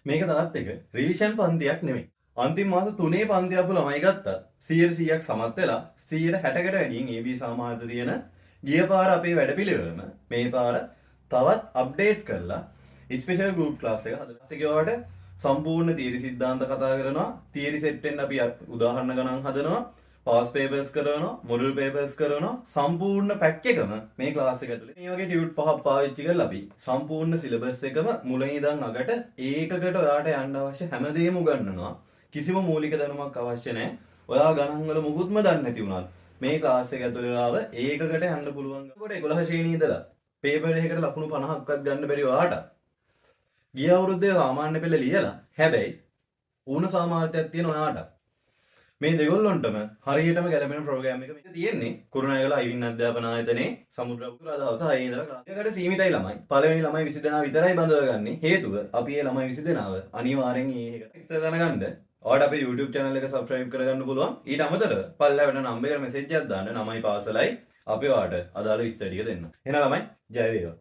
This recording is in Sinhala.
මේක තවත් එක රිවිෂන් පන්තියක් නෙමෙයි. අන්තිම මාස 3 පන්ති අපු ළමයි ගත්තත් 100%ක් සමත් වෙලා 160කට වැඩියෙන් AB සමාජයට තියෙන ගිය පාර අපේ වැඩපිළිවෙලම මේ පාර තවත් අප්ඩේට් කරලා ස්පෙෂල් ගෲප් ක්ලාස් එක හදලා ඒකවට සම්පූර්ණ තියරි සිද්ධාන්ත කතා කරනවා. තියරි සෙට් එකෙන් අපි උදාහරණ ගණන් හදනවා. පාස් පේපර්ස් කරනවා, මොඩල් පේපර්ස් කරනවා. සම්පූර්ණ පැක් එකම මේ ක්ලාස් එක ඇතුලේ මේ වගේ ටියුට් පහක් පාවිච්චි කරලා අපි සම්පූර්ණ සිලබස් එකම මුලින් ඉඳන් අගට ඒකකට ඔයාට යන්න අවශ්‍ය හැමදේම උගන්වනවා. කිසිම මූලික දැනුමක් අවශ්‍ය නැහැ. ඔයා ගණන් වල මුකුත්ම දන්නේ නැති වුණත් මේ ක්ලාස් එක ඇතුලේ ආව ඒකකට යන්න පුළුවන්. කොට 11 ශ්‍රේණිය ඉඳලා පේපර් එකකට ලකුණු 50ක්වත් ගන්න බැරි ඔයාට ගිය අවුරුද්දේ සාමාන්‍ය පෙළ ලියලා හැබැයි ඌණ සාමාර්ථයක් තියෙන ඔයාට මේ දෙගොල්ලොන්ටම හරියටම ගැලපෙන ප්‍රෝග්‍රෑම් එක මේක තියෙන්නේ කුරුණෑගල අයිවින් අධ්‍යාපන ආයතනයේ සමුද්‍රපුර දවස් 6 ඉඳලා ක්ලාස් එකකට සීමිතයි ළමයි. පළවෙනි ළමයි 20 දෙනා විතරයි බඳවගන්නේ. හේතුව අපි මේ ළමයි 20 දෙනාව අනිවාර්යෙන් මේකට ඉස්සර දැනගන්න ඔයාලට අපේ YouTube channel එක subscribe කරගන්න පුළුවන්. ඊට අමතරව පල්ලා වෙන නම්බර් එකට message එකක් දාන්න. නමයි පාසලයි අපි ඔයාලට අදාළ විස්තර ටික දෙන්න. එහෙනම් ළමයි ජය වේවා.